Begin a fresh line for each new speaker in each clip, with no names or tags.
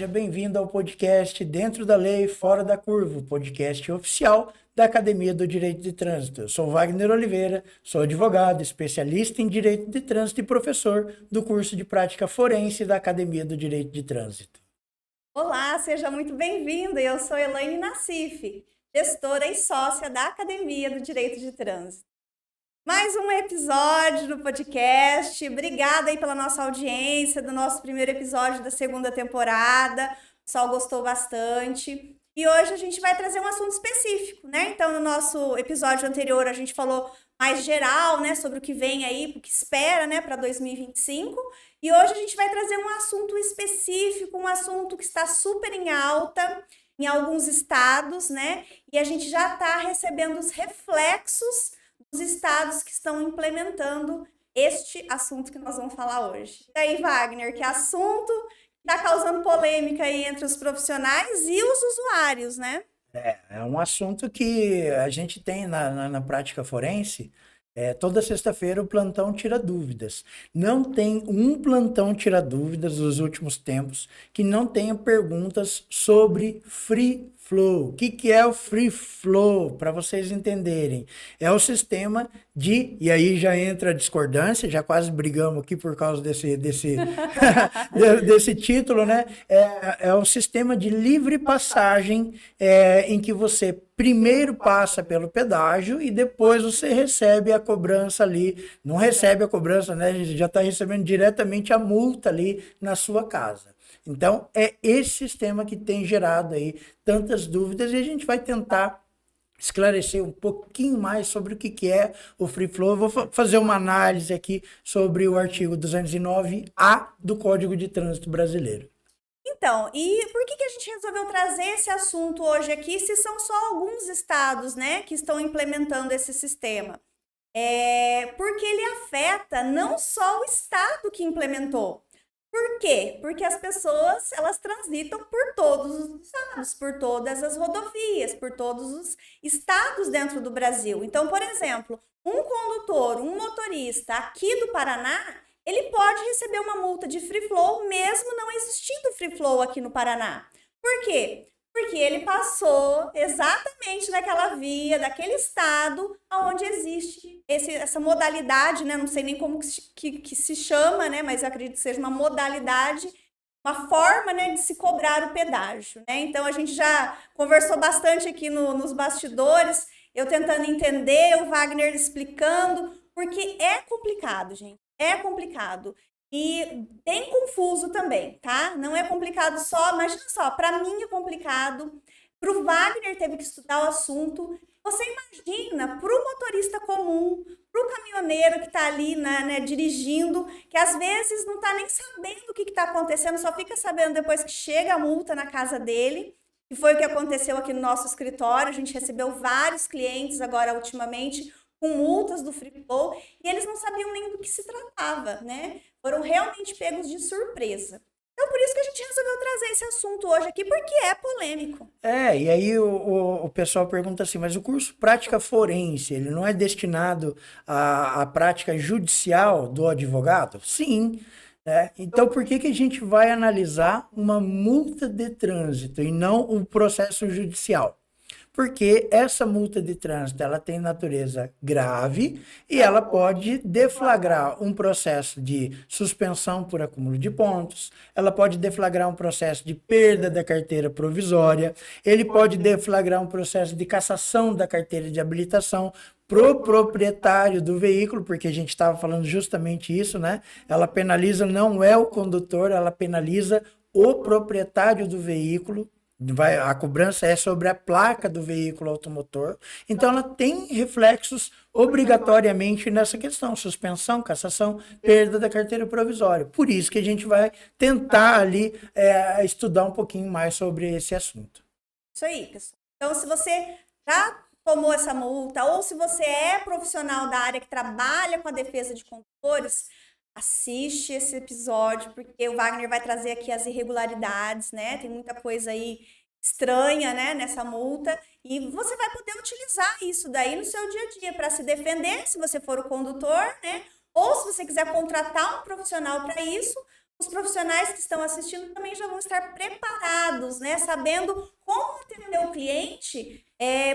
seja bem-vindo ao podcast Dentro da Lei, Fora da Curva, o podcast oficial da Academia do Direito de Trânsito. Eu sou Wagner Oliveira, sou advogado, especialista em Direito de Trânsito e professor do curso de Prática Forense da Academia do Direito de Trânsito.
Olá, seja muito bem-vindo. Eu sou Elaine Nassif, gestora e sócia da Academia do Direito de Trânsito. Mais um episódio do podcast. Obrigada aí pela nossa audiência, do nosso primeiro episódio da segunda temporada. O pessoal gostou bastante. E hoje a gente vai trazer um assunto específico, né? Então, no nosso episódio anterior, a gente falou mais geral, né? Sobre o que vem aí, o que espera, né? Para 2025. E hoje a gente vai trazer um assunto específico, um assunto que está super em alta em alguns estados, né? E a gente já está recebendo os reflexos dos estados que estão implementando este assunto que nós vamos falar hoje. E aí, Wagner, que assunto está causando polêmica aí entre os profissionais e os usuários, né?
É um assunto que a gente tem na prática forense. Toda sexta-feira o plantão tira dúvidas. Não tem um plantão tira dúvidas dos últimos tempos que não tenha perguntas sobre free flow. O que é o free flow? Para vocês entenderem. É o sistema e aí já entra a discordância, já quase brigamos aqui por causa desse título, né? É o sistema de livre passagem em que você primeiro passa pelo pedágio e depois você recebe a cobrança ali. Não recebe a cobrança, né? A gente já está recebendo diretamente a multa ali na sua casa. Então, é esse sistema que tem gerado aí tantas dúvidas e a gente vai tentar esclarecer um pouquinho mais sobre o que é o Free Flow. Eu vou fazer uma análise aqui sobre o artigo 209A do Código de Trânsito Brasileiro.
Então, e por que a gente resolveu trazer esse assunto hoje aqui, se são só alguns estados, né, que estão implementando esse sistema? Porque ele afeta não só o estado que implementou. Por quê? Porque as pessoas, elas transitam por todos os estados, por todas as rodovias, por todos os estados dentro do Brasil. Então, por exemplo, um condutor, um motorista aqui do Paraná, ele pode receber uma multa de free flow mesmo não existindo free flow aqui no Paraná. Por quê? Porque ele passou exatamente naquela via, daquele estado onde existe essa modalidade, né? Não sei nem como que se chama, né? Mas eu acredito que seja uma modalidade, uma forma, né, de se cobrar o pedágio, né? Então, a gente já conversou bastante aqui nos bastidores, eu tentando entender, o Wagner explicando, porque é complicado, gente. É complicado. E bem confuso também, tá? Não é complicado só, imagina só, para mim é complicado, para o Wagner teve que estudar o assunto. Você imagina para o motorista comum, para o caminhoneiro que está ali, né, dirigindo, que às vezes não está nem sabendo o que está acontecendo, só fica sabendo depois que chega a multa na casa dele, que foi o que aconteceu aqui no nosso escritório. A gente recebeu vários clientes agora ultimamente com multas do Free Flow, e eles não sabiam nem do que se tratava, né? Foram realmente pegos de surpresa. Então, por isso que a gente resolveu trazer esse assunto hoje aqui, porque é polêmico.
E aí o pessoal pergunta assim, mas o curso Prática Forense, ele não é destinado à prática judicial do advogado? Sim. Então, por que a gente vai analisar uma multa de trânsito e não um processo judicial? Porque essa multa de trânsito ela tem natureza grave e ela pode deflagrar um processo de suspensão por acúmulo de pontos, ela pode deflagrar um processo de perda da carteira provisória, ele pode deflagrar um processo de cassação da carteira de habilitação pro proprietário do veículo, porque a gente estava falando justamente isso, né? Ela penaliza, não é o condutor, ela penaliza o proprietário do veículo. A cobrança é sobre a placa do veículo automotor, então ela tem reflexos obrigatoriamente nessa questão, suspensão, cassação, perda da carteira provisória. Por isso que a gente vai tentar ali estudar um pouquinho mais sobre esse assunto.
Isso aí, pessoal. Então, se você já tomou essa multa, ou se você é profissional da área que trabalha com a defesa de condutores, assiste esse episódio, porque o Wagner vai trazer aqui as irregularidades, né? Tem muita coisa aí estranha, né, nessa multa, e você vai poder utilizar isso daí no seu dia a dia para se defender, se você for o condutor, né? Ou se você quiser contratar um profissional para isso, os profissionais que estão assistindo também já vão estar preparados, né? Sabendo como atender o cliente,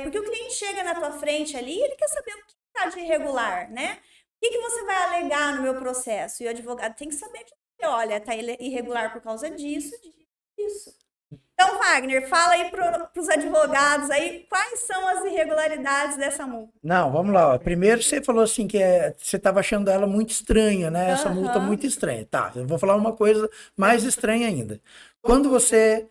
porque o cliente chega na tua frente ali, ele quer saber o que está de irregular, né? O que você vai alegar no meu processo? E o advogado tem que saber que, olha, está irregular por causa disso, disso. Então, Wagner, fala aí para os advogados aí quais são as irregularidades dessa multa.
Não, vamos lá. Ó. Primeiro você falou assim que você estava achando ela muito estranha, né? Essa multa muito estranha. Tá, eu vou falar uma coisa mais estranha ainda. Quando você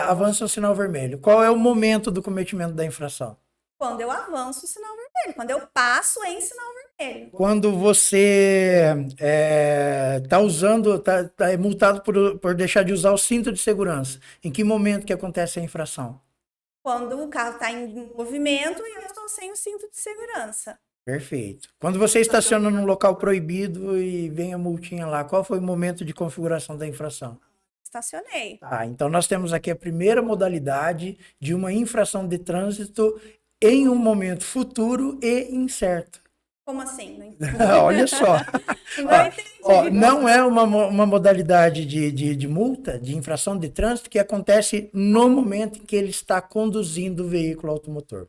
avança o sinal vermelho, qual é o momento do cometimento da infração?
Quando eu avanço o sinal vermelho, quando eu passo em sinal vermelho.
Quando você é multado por deixar de usar o cinto de segurança, em que momento que acontece a infração?
Quando o carro está em movimento e eu estou sem o cinto de segurança.
Perfeito. Quando você estaciona num local proibido e vem a multinha lá, qual foi o momento de configuração da infração?
Estacionei.
Então nós temos aqui a primeira modalidade de uma infração de trânsito em um momento futuro e incerto.
Como assim?
Olha só.
Não entendi.
Não é uma modalidade de multa, de infração de trânsito que acontece no momento em que ele está conduzindo o veículo automotor.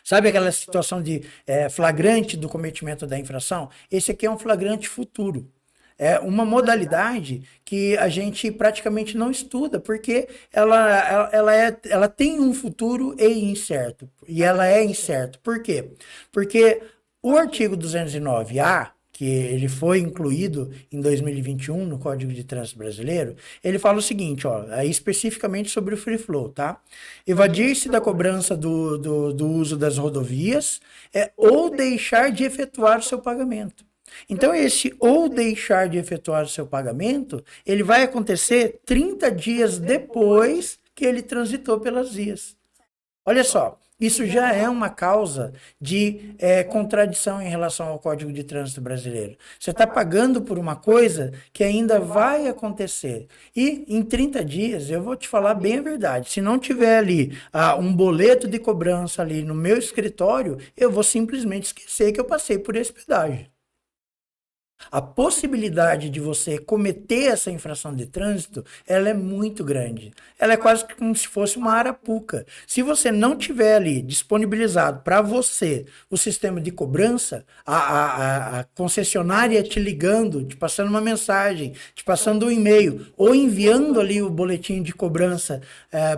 Sabe aquela situação de flagrante do cometimento da infração? Esse aqui é um flagrante futuro. É uma modalidade que a gente praticamente não estuda, porque ela tem um futuro e incerto. E ela é incerta. Por quê? Porque o artigo 209-A, que ele foi incluído em 2021 no Código de Trânsito Brasileiro, ele fala o seguinte, especificamente sobre o free flow, tá? Evadir-se da cobrança do uso das rodovias ou deixar de efetuar o seu pagamento. Então, esse ou deixar de efetuar o seu pagamento, ele vai acontecer 30 dias depois que ele transitou pelas vias. Olha só, isso já é uma causa de contradição em relação ao Código de Trânsito Brasileiro. Você está pagando por uma coisa que ainda vai acontecer. E em 30 dias, eu vou te falar bem a verdade, se não tiver ali um boleto de cobrança ali no meu escritório, eu vou simplesmente esquecer que eu passei por esse pedágio. A possibilidade de você cometer essa infração de trânsito, ela é muito grande. Ela é quase como se fosse uma arapuca. Se você não tiver ali disponibilizado para você o sistema de cobrança, a concessionária te ligando, te passando uma mensagem, te passando um e-mail, ou enviando ali o boletim de cobrança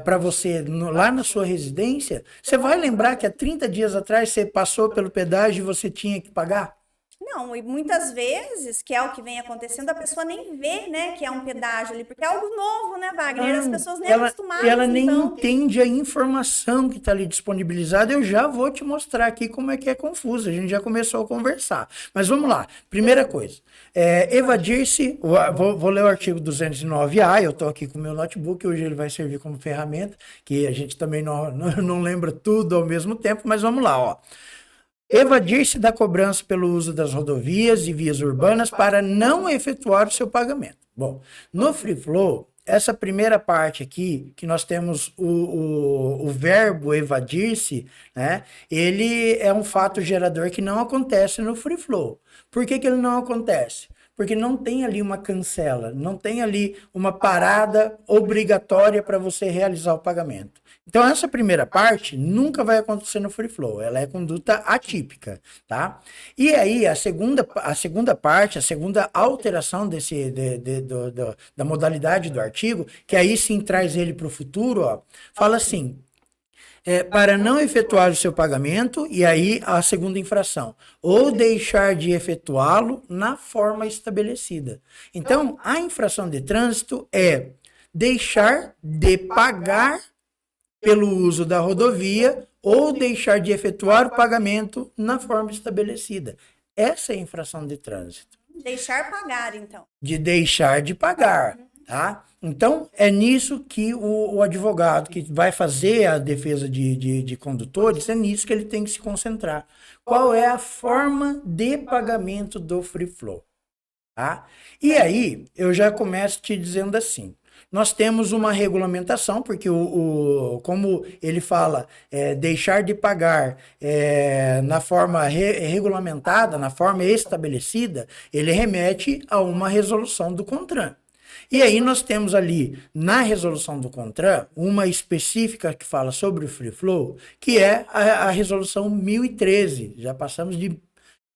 para você lá na sua residência, você vai lembrar que há 30 dias atrás você passou pelo pedágio e você tinha que pagar?
Não, e muitas vezes, que é o que vem acontecendo, a pessoa nem vê, né, que é um pedágio ali, porque é algo novo, né, Wagner? As pessoas nem acostumadas.
Ela nem entende a informação que está ali disponibilizada. Eu já vou te mostrar aqui como é que é confuso. A gente já começou a conversar. Mas vamos lá. Primeira coisa, evadir-se, vou ler o artigo 209-A, eu estou aqui com o meu notebook, hoje ele vai servir como ferramenta, que a gente também não lembra tudo ao mesmo tempo, mas vamos lá, ó. Evadir-se da cobrança pelo uso das rodovias e vias urbanas para não efetuar o seu pagamento. Bom, no Free Flow, essa primeira parte aqui, que nós temos o verbo evadir-se, né? Ele é um fato gerador que não acontece no Free Flow. Por que ele não acontece? Porque não tem ali uma cancela, não tem ali uma parada obrigatória para você realizar o pagamento. Então, essa primeira parte nunca vai acontecer no Free Flow, ela é conduta atípica, tá? E aí, a segunda parte, a segunda alteração da modalidade do artigo, que aí sim traz ele para o futuro, ó, fala assim, para não efetuar o seu pagamento, e aí a segunda infração, ou deixar de efetuá-lo na forma estabelecida. Então, a infração de trânsito é deixar de pagar pelo uso da rodovia ou deixar de efetuar o pagamento na forma estabelecida. Essa é a infração de trânsito.
Deixar pagar, então.
De deixar de pagar, tá? Então, é nisso que o advogado que vai fazer a defesa de condutores, é nisso que ele tem que se concentrar. Qual é a forma de pagamento do Free Flow? Tá? E aí, eu já começo te dizendo assim, nós temos uma regulamentação, porque como ele fala, deixar de pagar na forma regulamentada, na forma estabelecida, ele remete a uma resolução do CONTRAN. E aí nós temos ali, na resolução do CONTRAN, uma específica que fala sobre o Free Flow, que é a resolução 1013. Já passamos de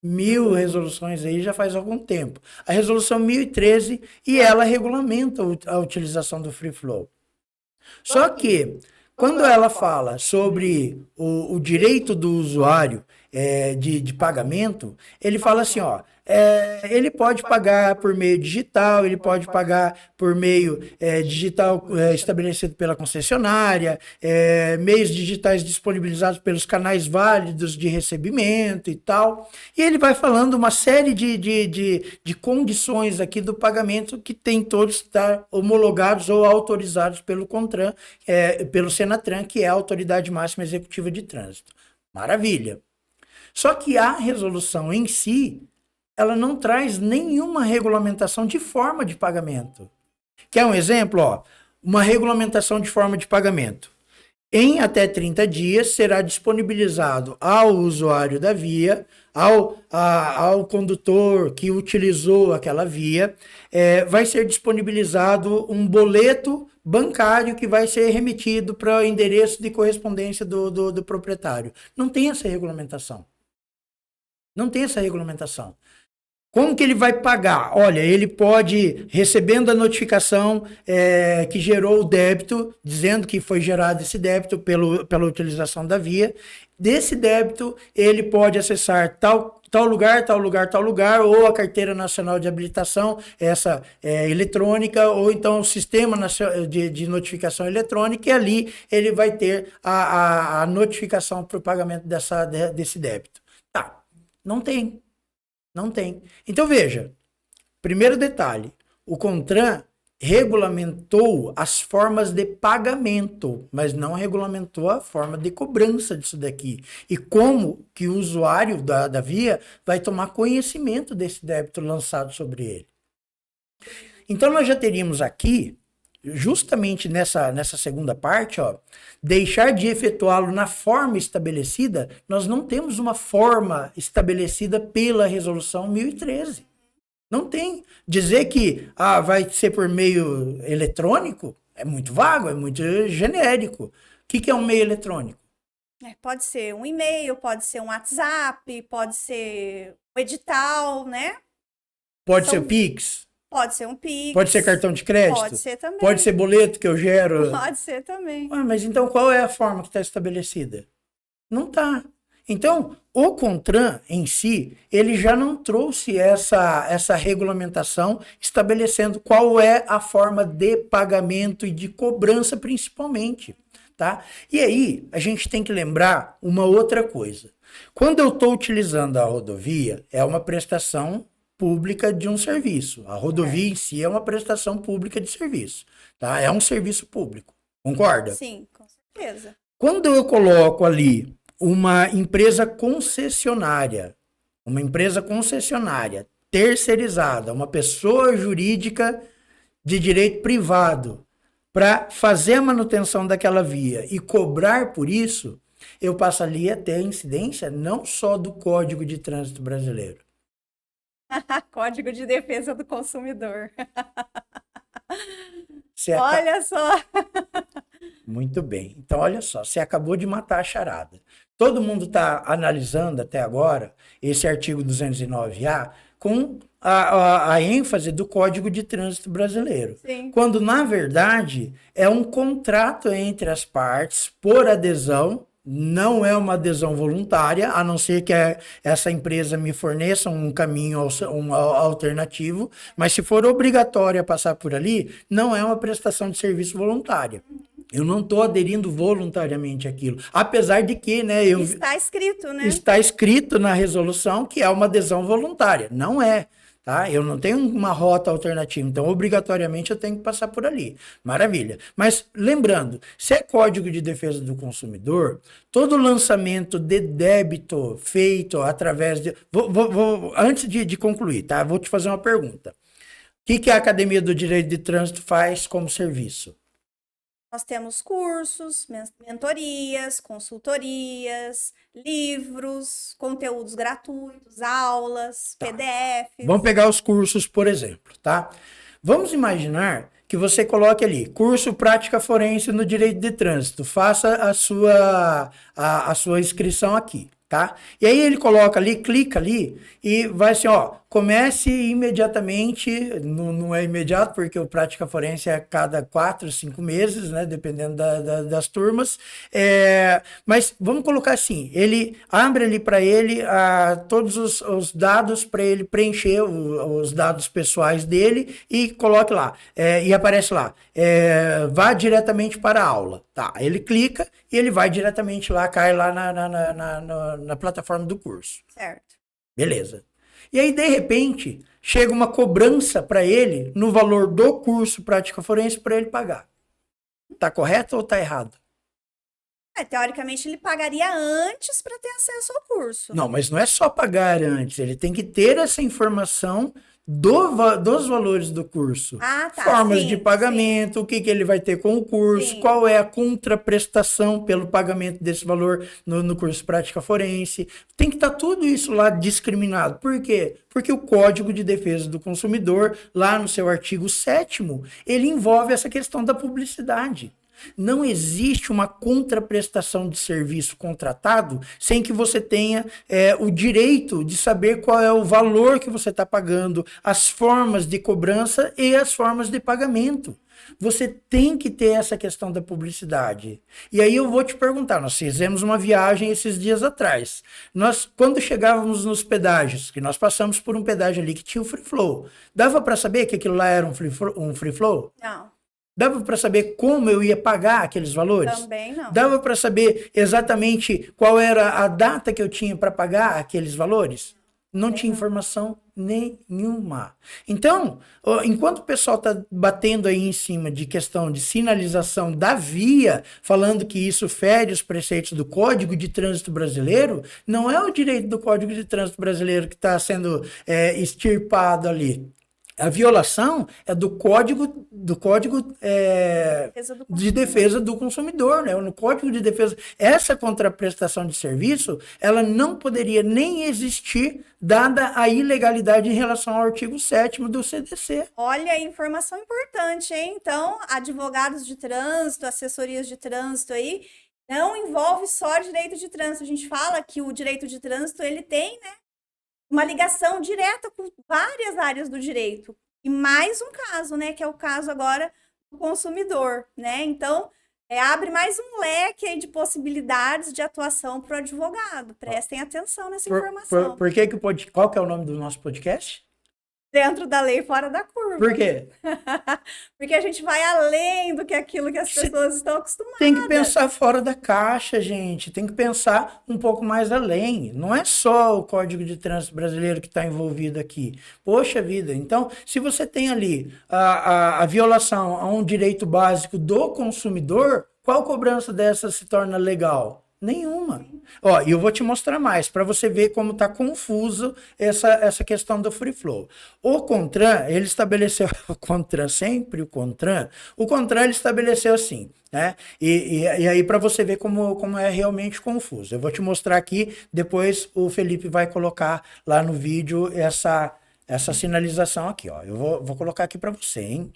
1000 resoluções aí já faz algum tempo. A resolução 1013, e ela regulamenta a utilização do Free Flow. Só que, quando ela fala sobre o direito do usuário de pagamento, ele fala assim, ó, ele pode pagar por meio digital, ele pode pagar por meio digital estabelecido pela concessionária, meios digitais disponibilizados pelos canais válidos de recebimento e tal. E ele vai falando uma série de condições aqui do pagamento que tem todos estar homologados ou autorizados pelo CONTRAN, pelo Senatran, que é a Autoridade Máxima Executiva de Trânsito. Maravilha. Só que a resolução em si, ela não traz nenhuma regulamentação de forma de pagamento. Quer um exemplo? Ó, uma regulamentação de forma de pagamento. Em até 30 dias será disponibilizado ao usuário da via, ao condutor que utilizou aquela via, vai ser disponibilizado um boleto bancário que vai ser remetido para o endereço de correspondência do proprietário. Não tem essa regulamentação. Não tem essa regulamentação. Como que ele vai pagar? Olha, ele pode, recebendo a notificação que gerou o débito, dizendo que foi gerado esse débito pela utilização da via, desse débito ele pode acessar tal lugar, ou a Carteira Nacional de Habilitação, essa eletrônica, ou então o Sistema de Notificação Eletrônica, e ali ele vai ter a notificação para o pagamento desse débito. Tá, não tem. Não tem. Então, veja, primeiro detalhe, o CONTRAN regulamentou as formas de pagamento, mas não regulamentou a forma de cobrança disso daqui. E como que o usuário da via vai tomar conhecimento desse débito lançado sobre ele. Então, nós já teríamos aqui, justamente nessa segunda parte, ó, deixar de efetuá-lo na forma estabelecida, nós não temos uma forma estabelecida pela resolução 1013. Não tem. Dizer que vai ser por meio eletrônico é muito vago, é muito genérico. O que é um meio eletrônico?
Pode ser um e-mail, pode ser um WhatsApp, pode ser um edital, né?
Pode ser o Pix.
Pode ser um Pix.
Pode ser cartão de crédito?
Pode ser também.
Pode ser boleto que eu gero?
Pode ser também.
Mas então qual é a forma que está estabelecida? Não está. Então, o CONTRAN em si, ele já não trouxe essa regulamentação estabelecendo qual é a forma de pagamento e de cobrança principalmente. Tá? E aí, a gente tem que lembrar uma outra coisa. Quando eu estou utilizando a rodovia, é uma prestação pública de um serviço. A rodovia em si é uma prestação pública de serviço, tá? É um serviço público. Concorda?
Sim, com certeza.
Quando eu coloco ali uma empresa concessionária terceirizada, uma pessoa jurídica de direito privado, para fazer a manutenção daquela via e cobrar por isso, eu passo ali a ter incidência não só do Código de Trânsito Brasileiro.
Código de Defesa do Consumidor. Olha só.
Muito bem. Então, olha só, você acabou de matar a charada. Todo mundo está analisando até agora esse artigo 209A com a ênfase do Código de Trânsito Brasileiro.
Sim.
Quando, na verdade, é um contrato entre as partes por adesão. Não é uma adesão voluntária, a não ser que essa empresa me forneça um caminho alternativo, mas se for obrigatória passar por ali, não é uma prestação de serviço voluntária. Eu não estou aderindo voluntariamente àquilo. Apesar de que, né?
Está escrito, né?
Está escrito na resolução que é uma adesão voluntária. Não é. Tá? Eu não tenho uma rota alternativa, então obrigatoriamente eu tenho que passar por ali. Maravilha. Mas lembrando, se é Código de Defesa do Consumidor, todo lançamento de débito feito através de... Antes de concluir, tá? Vou te fazer uma pergunta. O que a Academia do Direito de Trânsito faz como serviço?
Nós temos cursos, mentorias, consultorias, livros, conteúdos gratuitos, aulas, PDFs.
Vamos pegar os cursos, por exemplo, tá? Vamos imaginar que você coloque ali, curso prática forense no direito de trânsito, faça a sua inscrição aqui, tá? E aí ele coloca ali, clica ali e vai assim, ó, comece imediatamente, não é imediato porque o prática forense é a cada 4, 5 meses, né, dependendo das turmas, mas vamos colocar assim, ele abre ali para ele todos os dados para ele preencher os dados pessoais dele e coloque lá, e aparece lá, vá diretamente para a aula, tá? Ele clica e ele vai diretamente lá, cai lá na plataforma do curso.
Certo.
Beleza. E aí, de repente, chega uma cobrança para ele no valor do curso prática forense para ele pagar. Tá correto ou tá errado?
Teoricamente, ele pagaria antes para ter acesso ao curso.
Não, mas não é só pagar antes, ele tem que ter essa informação dos valores do curso.
Ah, tá.
Formas
sim,
de pagamento,
sim.
o que ele vai ter com o curso,
Sim.
qual é a contraprestação pelo pagamento desse valor no curso prática forense. Tem que estar tudo isso lá discriminado. Por quê? Porque o Código de Defesa do Consumidor, lá no seu artigo 7º, ele envolve essa questão da publicidade. Não existe uma contraprestação de serviço contratado sem que você tenha o direito de saber qual é o valor que você está pagando, as formas de cobrança e as formas de pagamento. Você tem que ter essa questão da publicidade. E aí eu vou te perguntar, nós fizemos uma viagem esses dias atrás. Nós, quando chegávamos nos pedágios, que nós passamos por um pedágio ali que tinha o free flow, dava para saber que aquilo lá era um free flow?
Não.
Dava para saber como eu ia pagar aqueles valores?
Também não.
Dava para saber exatamente qual era a data que eu tinha para pagar aqueles valores? Não tinha informação nenhuma. Então, enquanto o pessoal está batendo aí em cima de questão de sinalização da via, falando que isso fere os preceitos do Código de Trânsito Brasileiro, não é o direito do Código de Trânsito Brasileiro que está sendo extirpado ali. A violação é do Código de Defesa do Consumidor, né? No Código de Defesa, essa contraprestação de serviço, ela não poderia nem existir, dada a ilegalidade em relação ao artigo 7º do CDC.
Olha, informação importante, hein? Então, advogados de trânsito, assessorias de trânsito aí, não envolve só direito de trânsito. A gente fala que o direito de trânsito, ele tem, né, uma ligação direta com várias áreas do direito. E mais um caso, né? Que é o caso agora do consumidor, né? Então, abre mais um leque aí de possibilidades de atuação para o advogado. Prestem atenção nessa informação.
Por que qual que é o nome do nosso podcast?
Dentro da lei, fora da curva.
Por quê?
Porque a gente vai além do que aquilo que as pessoas estão acostumadas.
Tem que pensar fora da caixa, gente. Tem que pensar um pouco mais além. Não é só o Código de Trânsito Brasileiro que está envolvido aqui. Poxa vida. Então, se você tem ali a violação a um direito básico do consumidor, qual cobrança dessa se torna legal? Nenhuma. Ó, e eu vou te mostrar mais, para você ver como está confuso essa questão do free flow. O CONTRAN, ele estabeleceu, o CONTRAN, ele estabeleceu assim, né? E aí para você ver como é realmente confuso. Eu vou te mostrar aqui, depois o Felipe vai colocar lá no vídeo essa sinalização aqui, ó. Eu vou colocar aqui para você, hein?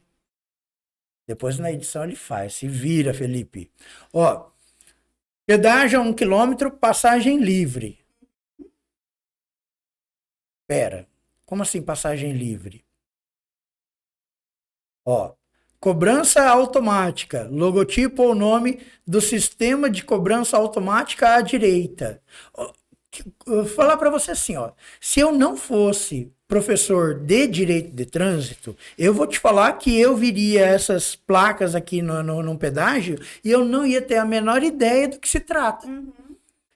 Depois na edição ele faz, se vira, Felipe. Ó, pedágio a 1 km, passagem livre. Pera, como assim passagem livre? Ó, cobrança automática, logotipo ou nome do sistema de cobrança automática à direita. Eu vou falar para você assim, ó, se eu não fosse professor de direito de trânsito, eu vou te falar que eu viria essas placas aqui no pedágio e eu não ia ter a menor ideia do que se trata. Uhum.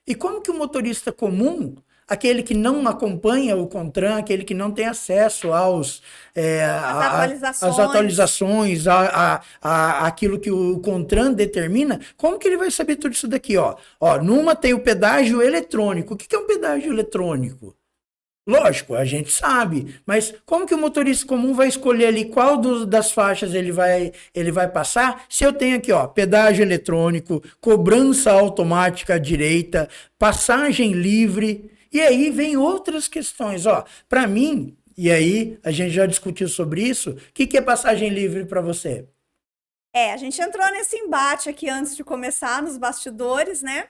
E como que o motorista comum, aquele que não acompanha o CONTRAN, aquele que não tem acesso às atualizações, aquilo que o CONTRAN determina, como que ele vai saber tudo isso daqui? Ó, numa tem o pedágio eletrônico. O que é um pedágio eletrônico? Lógico, a gente sabe, mas como que o motorista comum vai escolher ali qual das faixas ele vai passar? Se eu tenho aqui, ó, pedágio eletrônico, cobrança automática à direita, passagem livre, e aí vem outras questões, ó. Para mim, E aí, a gente já discutiu sobre isso. O que é passagem livre para você?
A gente entrou nesse embate aqui antes de começar, nos bastidores, né?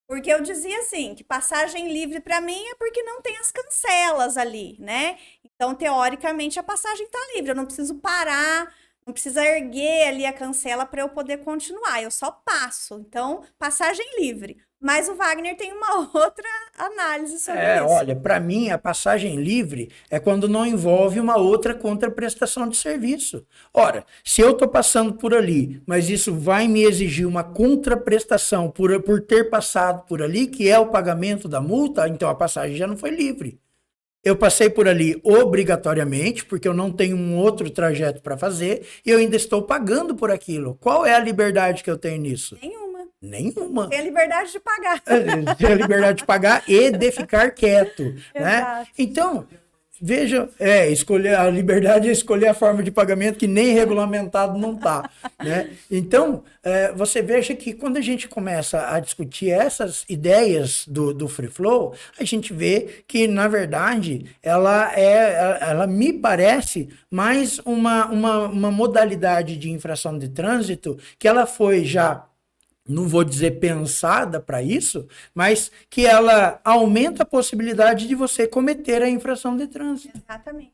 Porque eu dizia assim, que passagem livre para mim é porque não tem as cancelas ali, né? Então, teoricamente, a passagem tá livre. Eu não preciso parar, não precisa erguer ali a cancela para eu poder continuar. Eu só passo. Então, passagem livre. Mas o Wagner tem uma outra análise sobre isso.
Olha, para mim, a passagem livre é quando não envolve uma outra contraprestação de serviço. Ora, se eu estou passando por ali, mas isso vai me exigir uma contraprestação por ter passado por ali, que é o pagamento da multa, então a passagem já não foi livre. Eu passei por ali obrigatoriamente, porque eu não tenho um outro trajeto para fazer, e eu ainda estou pagando por aquilo. Qual é a liberdade que eu tenho nisso? Nenhuma.
Tem a liberdade de pagar.
Tem a liberdade de pagar e de ficar quieto, né? Então, veja, escolher a liberdade é escolher a forma de pagamento que nem regulamentado não tá, né? Então, você veja que quando a gente começa a discutir essas ideias do Free Flow, a gente vê que, na verdade, ela me parece mais uma modalidade de infração de trânsito que ela foi já, não vou dizer pensada para isso, mas que ela aumenta a possibilidade de você cometer a infração de trânsito.
Exatamente.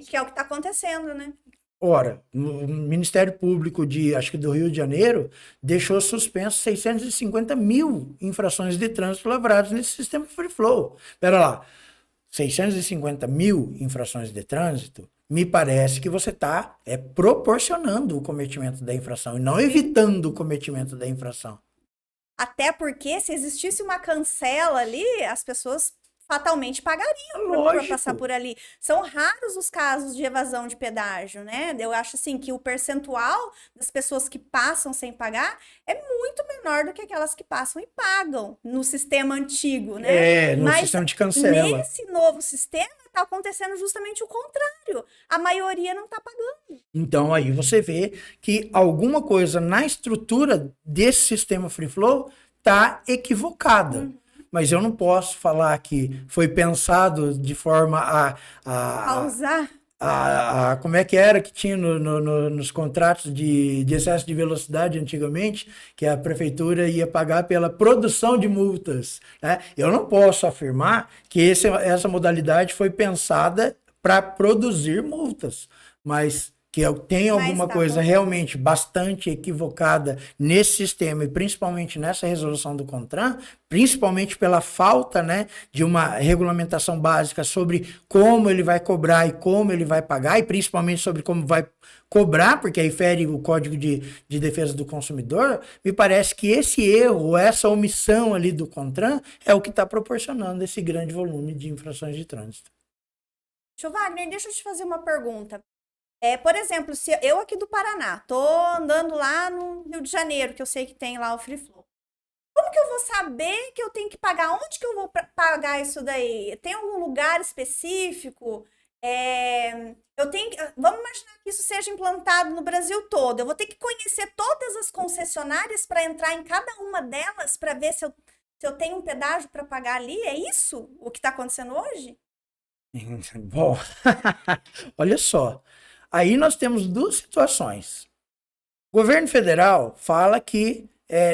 Que é o que está acontecendo, né?
Ora, o Ministério Público acho que do Rio de Janeiro, deixou suspenso 650 mil infrações de trânsito lavradas nesse sistema Free Flow. Espera lá, 650 mil infrações de trânsito, me parece que você está proporcionando o cometimento da infração e não evitando o cometimento da infração.
Até porque, se existisse uma cancela ali, as pessoas fatalmente pagariam para passar por ali. São raros os casos de evasão de pedágio, né? Eu acho assim que o percentual das pessoas que passam sem pagar é muito menor do que aquelas que passam e pagam no sistema antigo, né?
No sistema de cancela.
Nesse novo sistema está acontecendo justamente o contrário. A maioria não está pagando.
Então aí você vê que alguma coisa na estrutura desse sistema Free Flow está equivocada. Mas eu não posso falar que foi pensado de forma a
usar.
Como é que era que tinha nos contratos de excesso de velocidade antigamente, que a prefeitura ia pagar pela produção de multas, né? Eu não posso afirmar que essa modalidade foi pensada para produzir multas, mas que tem alguma coisa realmente bastante equivocada nesse sistema e principalmente nessa resolução do CONTRAN, principalmente pela falta, né, de uma regulamentação básica sobre como ele vai cobrar e como ele vai pagar, e principalmente sobre como vai cobrar, porque aí fere o Código de Defesa do Consumidor. Me parece que esse erro, essa omissão ali do CONTRAN é o que está proporcionando esse grande volume de infrações de trânsito.
Wagner, deixa eu te fazer uma pergunta. Por exemplo, se eu aqui do Paraná, tô andando lá no Rio de Janeiro, que eu sei que tem lá o Free Flow. Como que eu vou saber que eu tenho que pagar? Onde que eu vou pagar isso daí? Tem algum lugar específico? Vamos imaginar que isso seja implantado no Brasil todo. Eu vou ter que conhecer todas as concessionárias para entrar em cada uma delas para ver se eu tenho um pedágio para pagar ali? É isso o que está acontecendo hoje?
Bom, olha só. Aí nós temos duas situações. O governo federal fala que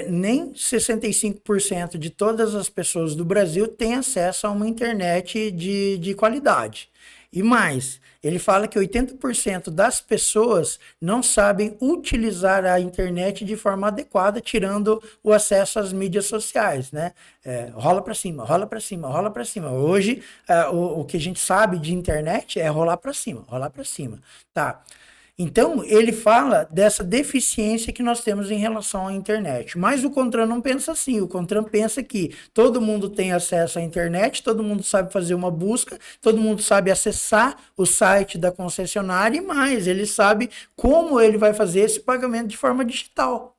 nem 65% de todas as pessoas do Brasil têm acesso a uma internet de qualidade. E mais, ele fala que 80% das pessoas não sabem utilizar a internet de forma adequada, tirando o acesso às mídias sociais, né? Rola para cima, rola para cima, rola para cima. Hoje, o que a gente sabe de internet é rolar para cima, rolar para cima. Tá. Então, ele fala dessa deficiência que nós temos em relação à internet. Mas o CONTRAN não pensa assim. O CONTRAN pensa que todo mundo tem acesso à internet, todo mundo sabe fazer uma busca, todo mundo sabe acessar o site da concessionária e mais, ele sabe como ele vai fazer esse pagamento de forma digital.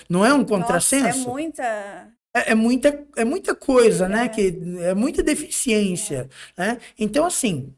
Não é um contrassenso?
Nossa,
é muita coisa, né? Que é muita deficiência, né? Então, assim,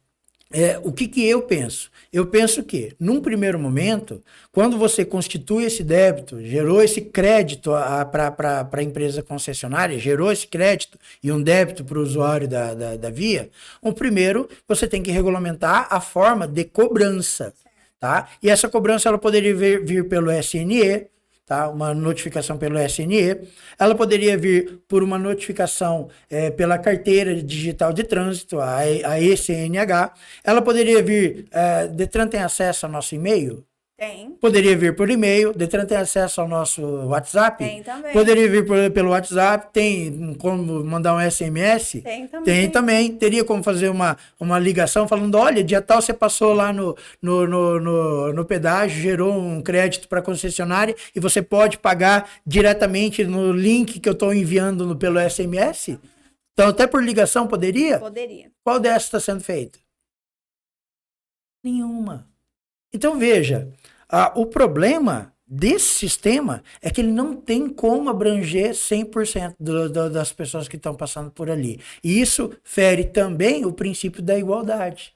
O que que eu penso? Eu penso que, num primeiro momento, quando você constitui esse débito, gerou esse crédito para a empresa concessionária, gerou esse crédito e um débito para o usuário da via, primeiro você tem que regulamentar a forma de cobrança, tá? E essa cobrança ela poderia vir pelo SNE, tá? Uma notificação pelo SNE, ela poderia vir por uma notificação pela carteira digital de trânsito, a ECNH, ela poderia vir, Detran tem acesso ao nosso e-mail?
Tem.
Poderia vir por e-mail, Detran tem acesso ao nosso WhatsApp?
Tem também.
Poderia vir pelo WhatsApp, tem como mandar um SMS?
Tem também.
Tem também. Teria como fazer uma ligação falando, olha, dia tal você passou lá no pedágio, gerou um crédito para a concessionária e você pode pagar diretamente no link que eu estou enviando pelo SMS? Então, até por ligação poderia?
Poderia.
Qual dessas está sendo feita? Nenhuma. Então, veja, o problema desse sistema é que ele não tem como abranger 100% das pessoas que estão passando por ali. E isso fere também o princípio da igualdade.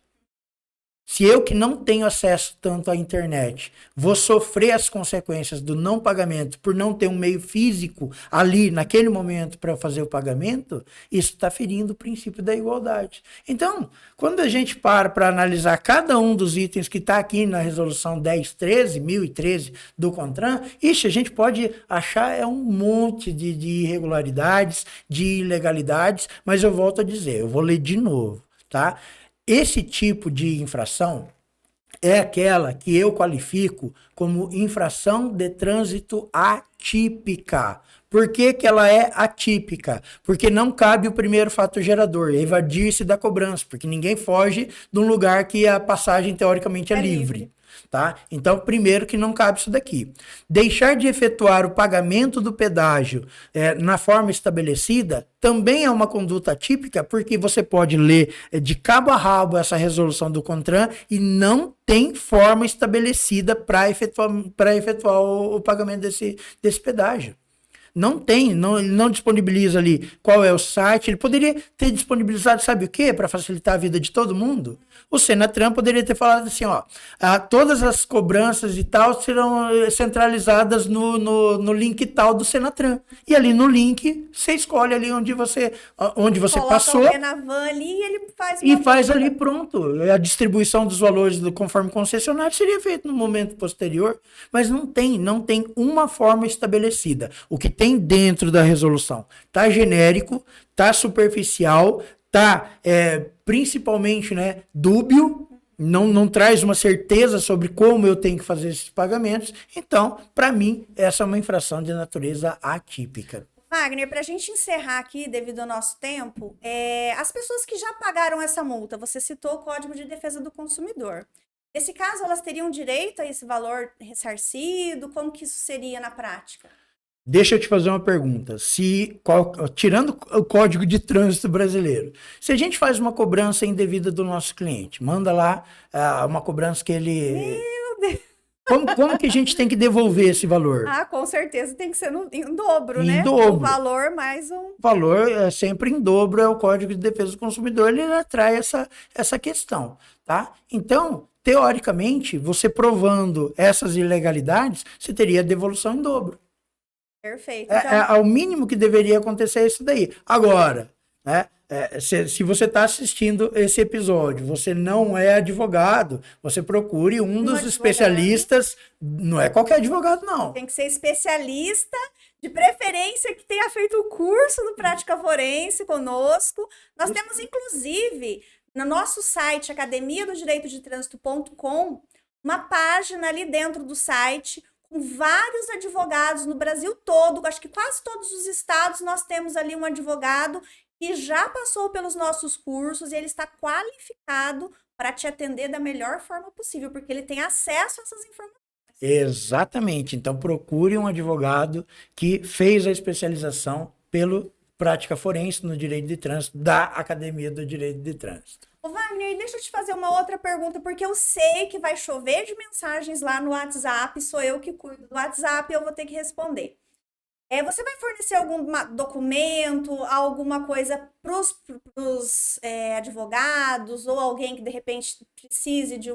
Se eu que não tenho acesso tanto à internet, vou sofrer as consequências do não pagamento por não ter um meio físico ali, naquele momento, para fazer o pagamento, isso está ferindo o princípio da igualdade. Então, quando a gente para analisar cada um dos itens que está aqui na resolução 1013 do CONTRAN, a gente pode achar um monte de irregularidades, de ilegalidades, mas eu volto a dizer, eu vou ler de novo, tá? Esse tipo de infração é aquela que eu qualifico como infração de trânsito atípica. Por que que ela é atípica? Porque não cabe o primeiro fator gerador, evadir-se da cobrança, porque ninguém foge de um lugar que a passagem teoricamente é livre. Tá? Então, primeiro que não cabe isso daqui. Deixar de efetuar o pagamento do pedágio na forma estabelecida também é uma conduta atípica, porque você pode ler de cabo a rabo essa resolução do CONTRAN e não tem forma estabelecida para efetuar o pagamento desse pedágio. Não tem, ele não disponibiliza ali qual é o site. Ele poderia ter disponibilizado, sabe o quê? Para facilitar a vida de todo mundo. O Senatran poderia ter falado assim, ó, todas as cobranças e tal serão centralizadas no link tal do Senatran. E ali no link, você escolhe ali onde você passou.
Coloca na van ali e ele faz
e faz ali, pronto. A distribuição dos valores conforme concessionário seria feita no momento posterior, mas não tem uma forma estabelecida. O que tem dentro da resolução tá genérico, tá superficial, tá principalmente dúbio, não traz uma certeza sobre como eu tenho que fazer esses pagamentos. Então, para mim, essa é uma infração de natureza atípica.
Wagner, para a gente encerrar aqui, devido ao nosso tempo, as pessoas que já pagaram essa multa, você citou o Código de Defesa do Consumidor. Nesse caso, elas teriam direito a esse valor ressarcido? Como que isso seria na prática?
Deixa eu te fazer uma pergunta. Tirando o Código de Trânsito brasileiro, se a gente faz uma cobrança indevida do nosso cliente, manda lá uma cobrança que ele...
Meu Deus!
Como que a gente tem que devolver esse valor?
Com certeza tem que ser em dobro,
em
né?
dobro.
O valor mais um...
O valor é sempre em dobro, é o Código de Defesa do Consumidor, ele atrai essa questão, tá? Então, teoricamente, você provando essas ilegalidades, você teria devolução em dobro.
Perfeito. Então...
É o mínimo que deveria acontecer isso daí. Agora, né? Se você está assistindo esse episódio, você não é advogado, você procure um dos especialistas, não é qualquer advogado, não.
Tem que ser especialista, de preferência que tenha feito o curso do Prática Forense conosco. Nós temos, inclusive, no nosso site, academia do direito de trânsito.com, uma página ali dentro do site com vários advogados no Brasil todo, acho que quase todos os estados nós temos ali um advogado que já passou pelos nossos cursos e ele está qualificado para te atender da melhor forma possível, porque ele tem acesso a essas informações.
Exatamente. Então, procure um advogado que fez a especialização pelo Prática Forense no Direito de Trânsito da Academia do Direito de Trânsito.
Ô Wagner, deixa eu te fazer uma outra pergunta, porque eu sei que vai chover de mensagens lá no WhatsApp, sou eu que cuido do WhatsApp e eu vou ter que responder. Você vai fornecer algum documento, alguma coisa para os advogados ou alguém que de repente precise de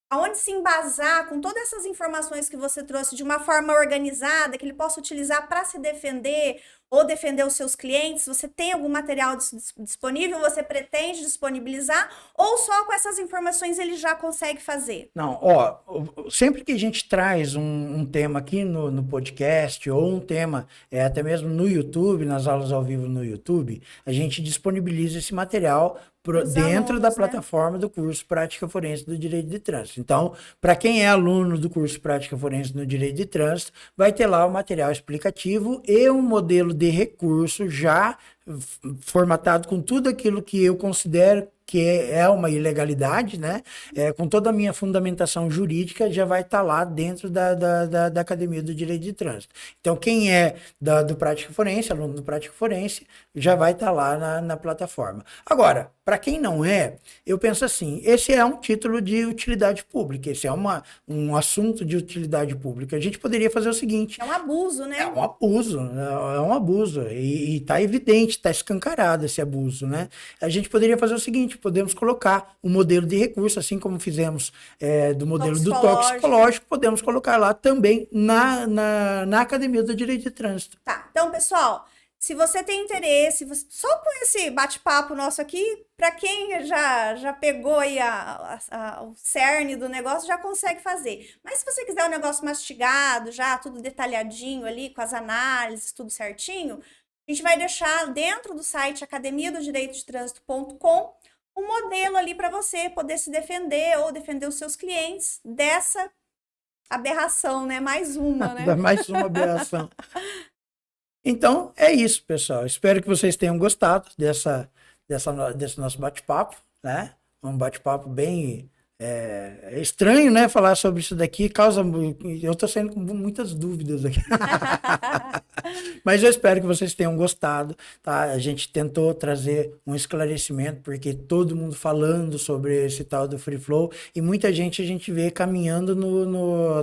aonde se embasar com todas essas informações que você trouxe de uma forma organizada, que ele possa utilizar para se defender ou defender os seus clientes? Você tem algum material disponível? Você pretende disponibilizar? Ou só com essas informações ele já consegue fazer?
Não, sempre que a gente traz um tema aqui no podcast ou um tema até mesmo no YouTube, nas aulas ao vivo no YouTube, a gente disponibiliza esse material dentro da plataforma do curso Prática Forense do Direito de Trânsito. Então, para quem é aluno do curso Prática Forense no Direito de Trânsito, vai ter lá o material explicativo e um modelo de recurso já formatado com tudo aquilo que eu considero que é uma ilegalidade, né? Com toda a minha fundamentação jurídica, já vai estar lá dentro da Academia do Direito de Trânsito. Então, quem é do Prática Forense, aluno do Prática Forense, já vai estar lá na plataforma. Agora, para quem não é, eu penso assim, esse é um título de utilidade pública, esse é um assunto de utilidade pública. A gente poderia fazer o seguinte...
É um abuso, né?
É um abuso. E está evidente, está escancarado esse abuso, né? A gente poderia fazer o seguinte, podemos colocar um modelo de recurso, assim como fizemos do modelo do toxicológico, podemos colocar lá também na Academia do Direito de Trânsito.
Tá, então, pessoal, se você tem interesse, só com esse bate-papo nosso aqui, para quem já pegou aí o cerne do negócio, já consegue fazer. Mas se você quiser um negócio mastigado, já tudo detalhadinho ali, com as análises, tudo certinho, a gente vai deixar dentro do site academiadodireitodetrânsito.com um modelo ali para você poder se defender ou defender os seus clientes dessa aberração, né? Mais uma, né?
Mais uma aberração. Então, é isso, pessoal. Espero que vocês tenham gostado desse nosso bate-papo, né? Um bate-papo bem estranho, né? Falar sobre isso daqui eu tô saindo com muitas dúvidas aqui. Mas eu espero que vocês tenham gostado, tá? A gente tentou trazer um esclarecimento, porque todo mundo falando sobre esse tal do Free Flow, e muita gente a gente vê caminhando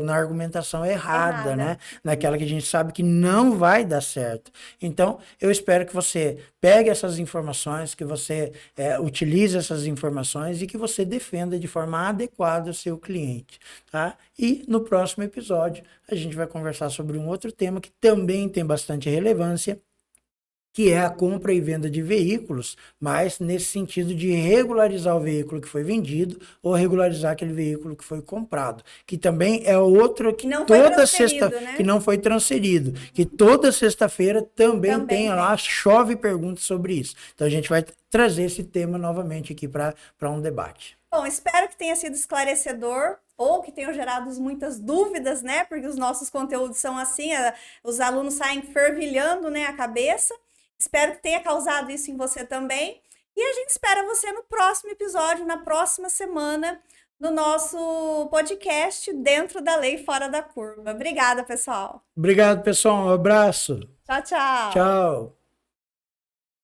na argumentação errada, né? Naquela que a gente sabe que não vai dar certo. Então, eu espero que você pegue essas informações, que você utilize essas informações e que você defenda de forma adequada o seu cliente, tá? E no próximo episódio a gente vai conversar sobre um outro tema que também tem bastante relevância, que é a compra e venda de veículos, mas nesse sentido de regularizar o veículo que foi vendido ou regularizar aquele veículo que foi comprado, que também é outro que que não foi transferido, que toda sexta-feira também tem lá, chove perguntas sobre isso. Então a gente vai trazer esse tema novamente aqui para um debate.
Bom, espero que tenha sido esclarecedor ou que tenham gerado muitas dúvidas, né? Porque os nossos conteúdos são assim, os alunos saem fervilhando, né, a cabeça. Espero que tenha causado isso em você também. E a gente espera você no próximo episódio, na próxima semana, no nosso podcast Dentro da Lei Fora da Curva. Obrigada, pessoal.
Obrigado, pessoal. Um abraço.
Tchau, tchau.
Tchau.